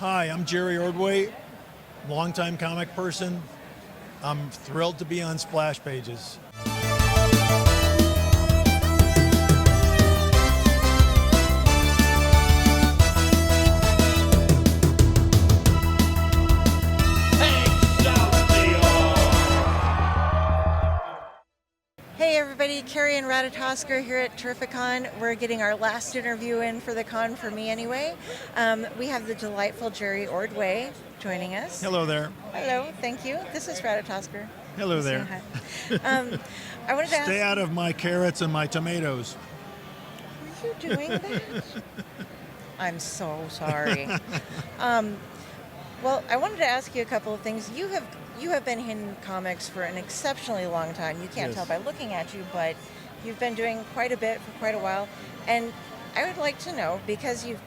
Hi, I'm Jerry Ordway, longtime comic person. I'm thrilled to be on Splash Pages. Hey everybody, Kari and Ratatoskr here at Terrificon. We're getting our last interview in for the con, for me anyway. We have the delightful Jerry Ordway joining us. Hello there. Hello, thank you. This is Ratatoskr. Hello there. I wanted to ask... Stay out of my carrots and my tomatoes. Were you doing that? I'm so sorry. Well, I wanted to ask you a couple of things. You have been in comics for an exceptionally long time. You can't tell by looking at you, but you've been doing quite a bit for quite a while. And I would like to know, because you've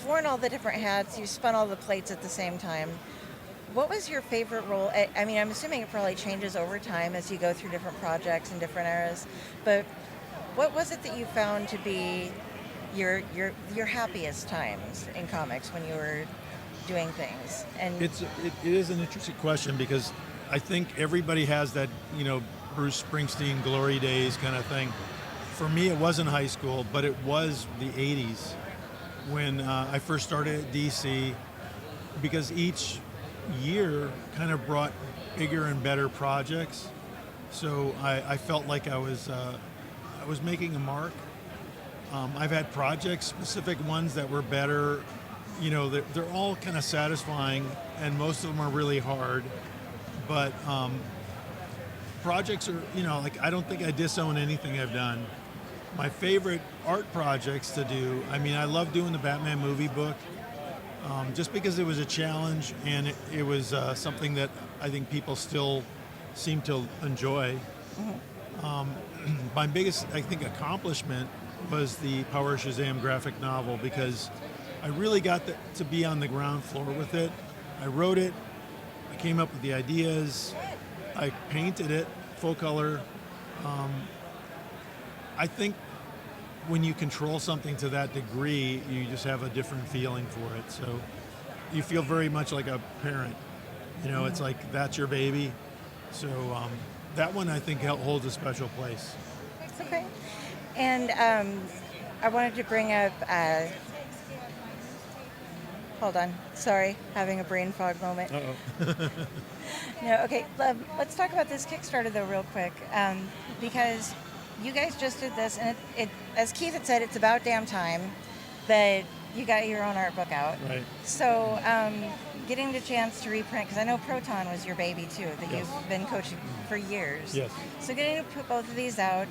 worn all the different hats, you've spun all the plates at the same time. What was your favorite role? I mean, I'm assuming it probably changes over time as you go through different projects and different eras. But what was it that you found to be your happiest times in comics when you were doing things? And it is an interesting question, because I think everybody has that, Bruce Springsteen glory days kind of thing. For me, it wasn't high school, but it was the 80s when I first started at DC, because each year kind of brought bigger and better projects. So I felt like I was making a mark. I've had projects, specific ones that were better. They're all kind of satisfying, and most of them are really hard. But projects are, I don't think I disown anything I've done. My favorite art projects to do, I love doing the Batman movie book, just because it was a challenge, and it was something that I think people still seem to enjoy. My biggest, I think, accomplishment was the Power of Shazam graphic novel, because I really got to be on the ground floor with it. I wrote it, I came up with the ideas, I painted it full color. I think when you control something to that degree, you just have a different feeling for it. So you feel very much like a parent. It's like that's your baby. So that one I think holds a special place. Okay. And I wanted to bring up... Hold on. Sorry, having a brain fog moment. Uh-oh. No, okay. Let's talk about this Kickstarter, though, real quick. Because you guys just did this, and it, as Keith had said, it's about damn time that you got your own art book out. Right. So getting the chance to reprint, because I know Proton was your baby, too, that you've been coaching for years. Yes. So getting to put both of these out,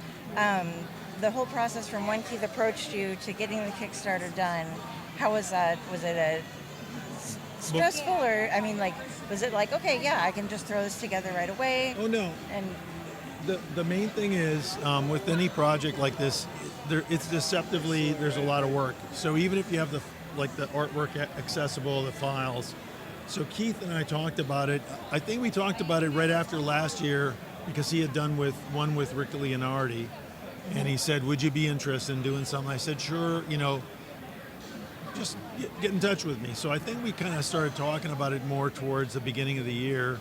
the whole process from when Keith approached you to getting the Kickstarter done, how was that? Was it a stressful, or was it like, okay, yeah, I can just throw this together right away? Oh no. And the main thing is, with any project like this, it's deceptively, there's a lot of work. So even if you have the artwork accessible, the files. So Keith and I talked about it. I think we talked about it right after last year, because he had done one with Rick Leonardi, and he said, would you be interested in doing something? I said, sure, just get in touch with me. So I think we kind of started talking about it more towards the beginning of the year.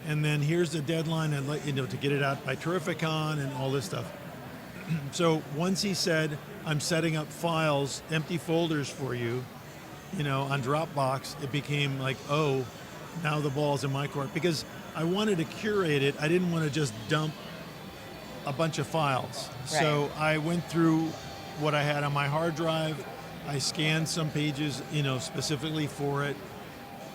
And then here's the deadline, and to get it out by Terrificon and all this stuff. So once he said, I'm setting up files, empty folders for you, on Dropbox, it became like, oh, now the ball's in my court. Because I wanted to curate it. I didn't want to just dump a bunch of files. Right. So I went through what I had on my hard drive. I scanned some pages, specifically for it,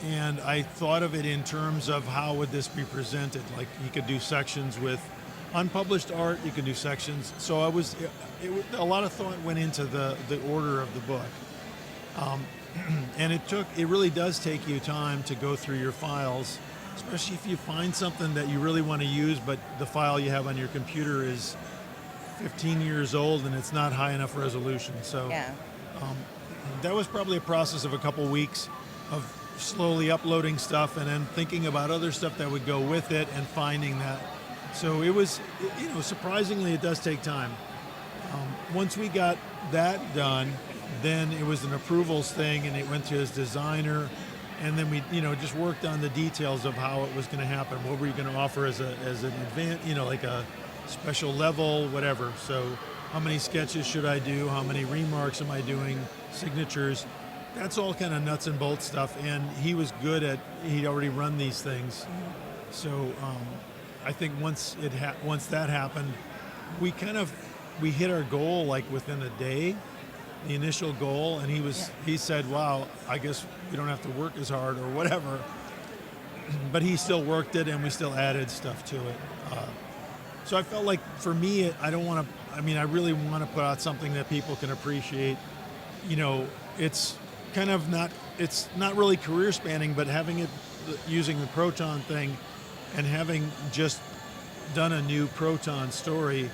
and I thought of it in terms of how would this be presented. Like, you could do sections with unpublished art, you could do sections. So a lot of thought went into the order of the book. And it really does take you time to go through your files, especially if you find something that you really want to use, but the file you have on your computer is 15 years old and it's not high enough resolution. So. Yeah. That was probably a process of a couple weeks of slowly uploading stuff and then thinking about other stuff that would go with it and finding that. So it was, surprisingly, it does take time. Once we got that done, Then it was an approvals thing, and it went to his designer, and then we, just worked on the details of how it was going to happen. What were you going to offer as an advance, like a special level, whatever. So how many sketches should I do? How many remarks am I doing? Signatures. That's all kind of nuts and bolts stuff, and he was good at. He'd already run these things, so I think once that happened, we hit our goal like within a day. The initial goal, and he said, wow, I guess we don't have to work as hard or whatever, but he still worked it, and we still added stuff to it. So I felt like, for me, I really want to put out something that people can appreciate. It's kind of it's not really career spanning, but having it using the Proton thing and having just done a new Proton story,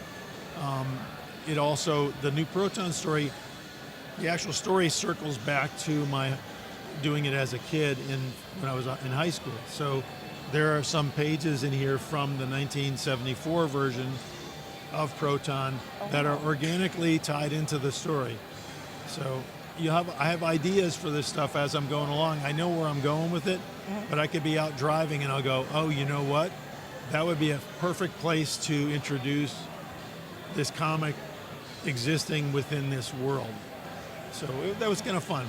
the new Proton story, the actual story circles back to my doing it as a kid when I was in high school. So there are some pages in here from the 1974 version of Proton that are organically tied into the story. So I have ideas for this stuff as I'm going along. I know where I'm going with it, but I could be out driving and I'll go, oh, you know what? That would be a perfect place to introduce this comic existing within this world. So that was kind of fun.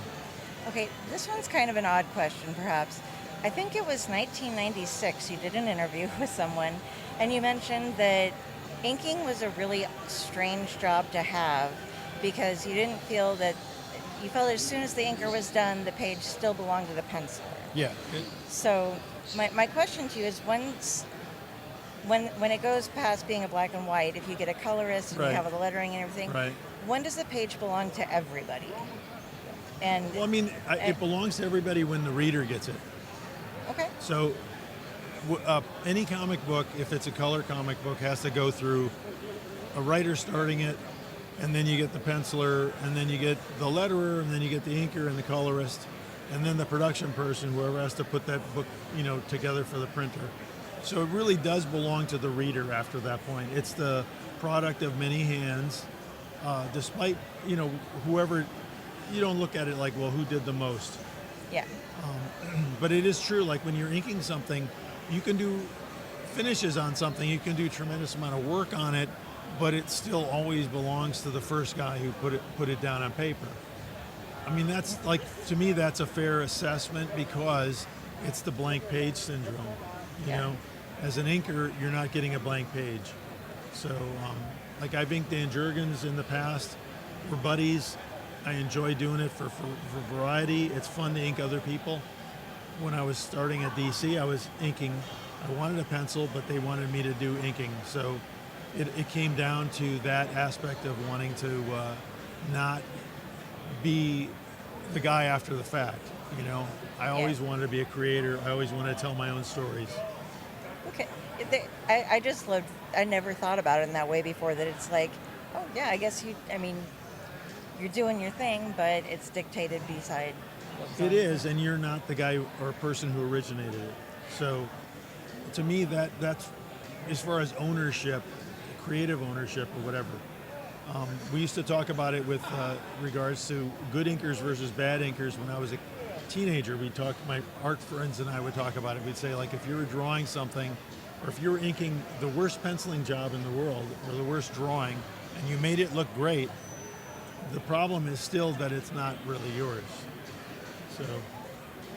Okay, this one's kind of an odd question, perhaps. I think it was 1996, you did an interview with someone, and you mentioned that inking was a really strange job to have because you didn't feel that, you felt as soon as the inker was done, the page still belonged to the penciler. Yeah. So my question to you is, when it goes past being a black and white, if you get a colorist and you have all the lettering and everything, when does the page belong to everybody? And it belongs to everybody when the reader gets it. Okay. So any comic book, if it's a color comic book, has to go through a writer starting it, and then you get the penciler, and then you get the letterer, and then you get the inker and the colorist, and then the production person, whoever has to put that book, together for the printer. So it really does belong to the reader after that point. It's the product of many hands, despite, whoever, you don't look at it like, well, who did the most? Yeah. But it is true, like when you're inking something, you can do finishes on something, you can do a tremendous amount of work on it, but it still always belongs to the first guy who put it down on paper. That's like, to me, that's a fair assessment because it's the blank page syndrome. You know, as an inker, you're not getting a blank page. So, like I've inked Dan Jurgens in the past. We're buddies. I enjoy doing it for variety. It's fun to ink other people. When I was starting at DC, I was inking. I wanted a pencil, but they wanted me to do inking. So it came down to that aspect of wanting to not be the guy after the fact. I always wanted to be a creator. I always wanted to tell my own stories. Okay. I never thought about it in that way before, that it's like, oh yeah, I guess you're doing your thing, but it's dictated beside. It is, and you're not the guy or person who originated it. So to me, that's as far as ownership, creative ownership or whatever. We used to talk about it with regards to good inkers versus bad inkers. When I was a teenager, my art friends and I would talk about it. We'd say, like, if you were drawing something, or if you were inking the worst penciling job in the world, or the worst drawing, and you made it look great, the problem is still that it's not really yours. So,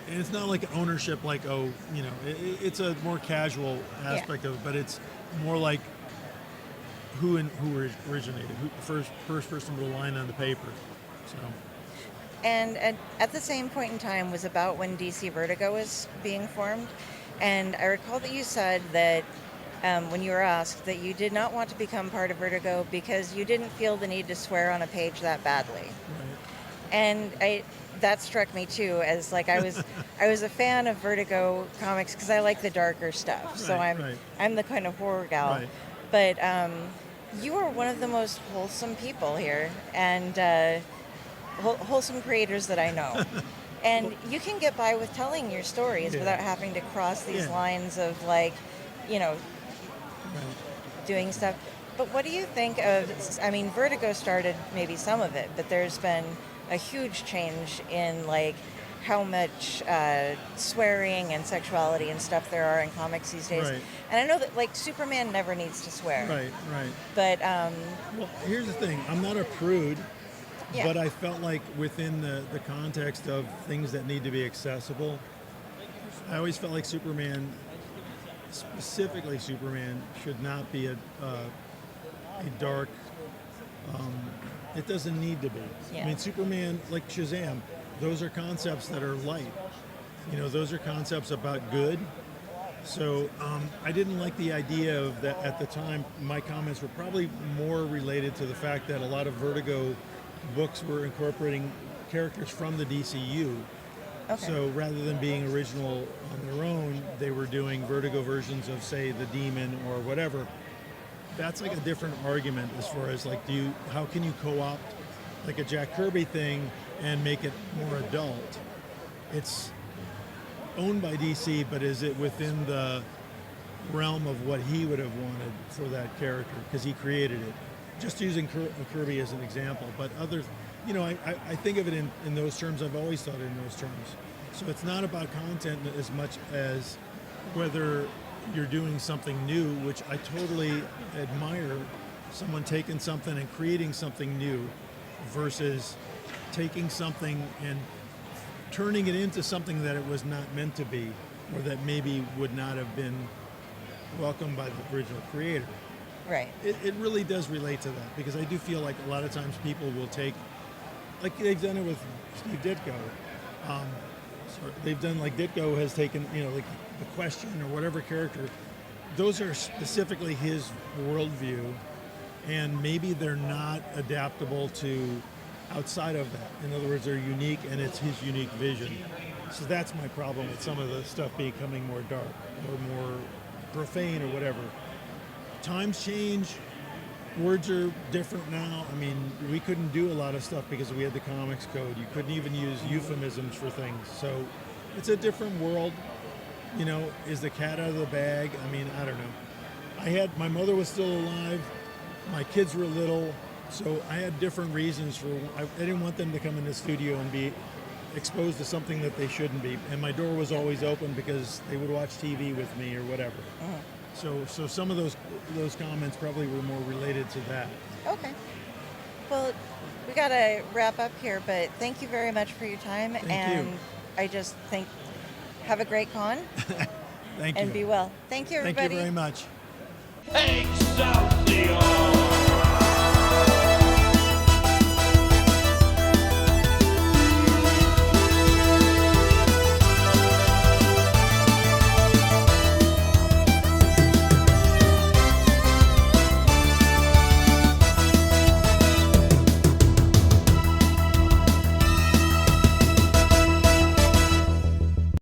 and it's not like ownership, like, it's a more casual aspect of it, but it's more like who originated, who first person with a line on the paper. So. And at the same point in time was about when DC Vertigo was being formed. And I recall that you said that when you were asked that you did not want to become part of Vertigo because you didn't feel the need to swear on a page that badly. Right. And that struck me too, as like I was a fan of Vertigo comics because I like the darker stuff. Right, so I'm the kind of horror gal. Right. But you are one of the most wholesome people here, and wholesome creators that I know. And you can get by with telling your stories without having to cross these lines of, like, doing stuff. But what do you think of, Vertigo started maybe some of it, but there's been a huge change in like how much swearing and sexuality and stuff there are in comics these days. Right. And I know that like Superman never needs to swear. Right. But Well, here's the thing. I'm not a prude, yeah. but I felt like within the context of things that need to be accessible, I always felt like Superman, specifically Superman, should not be a dark. It doesn't need to be. Yeah. I mean, Superman, like Shazam, those are concepts that are light. You know, those are concepts about good. So I didn't like the idea of that at the time. My comments were probably more related to the fact that a lot of Vertigo books were incorporating characters from the DCU. Okay. So rather than being original on their own, they were doing Vertigo versions of, say, the Demon or whatever. That's like a different argument as far as like, how can you co-opt like a Jack Kirby thing and make it more adult? It's owned by DC, but is it within the realm of what he would have wanted for that character? Because he created it. Just using Kirby as an example, but other, you know, I think of it in those terms. I've always thought in those terms. So it's not about content as much as whether you're doing something new, which I totally admire, someone taking something and creating something new versus taking something and turning it into something that it was not meant to be, or that maybe would not have been welcomed by the original creator. Right. It really does relate to that, because I do feel like a lot of times people will take, like they've done it with Steve Ditko. They've done like Ditko has taken, you know, like the Question or whatever character. Those are specifically his worldview, and maybe they're not adaptable to outside of that. In other words, they're unique, and it's his unique vision. So that's my problem with some of the stuff becoming more dark or more profane or whatever. Times change. Words are different now. I mean, we couldn't do a lot of stuff because we had the comics code. You couldn't even use euphemisms for things. So it's a different world. You know, is the cat out of the bag? I mean, I don't know. My mother was still alive. My kids were little. So I had different reasons for, I didn't want them to come in the studio and be exposed to something that they shouldn't be. And my door was always open because they would watch TV with me or whatever. So some of those comments probably were more related to that. Okay. Well, we got to wrap up here, but thank you very much for your time. Thank you. I just think, have a great con. Thank you. And be well. Thank you, everybody. Thank you very much. Excelsior!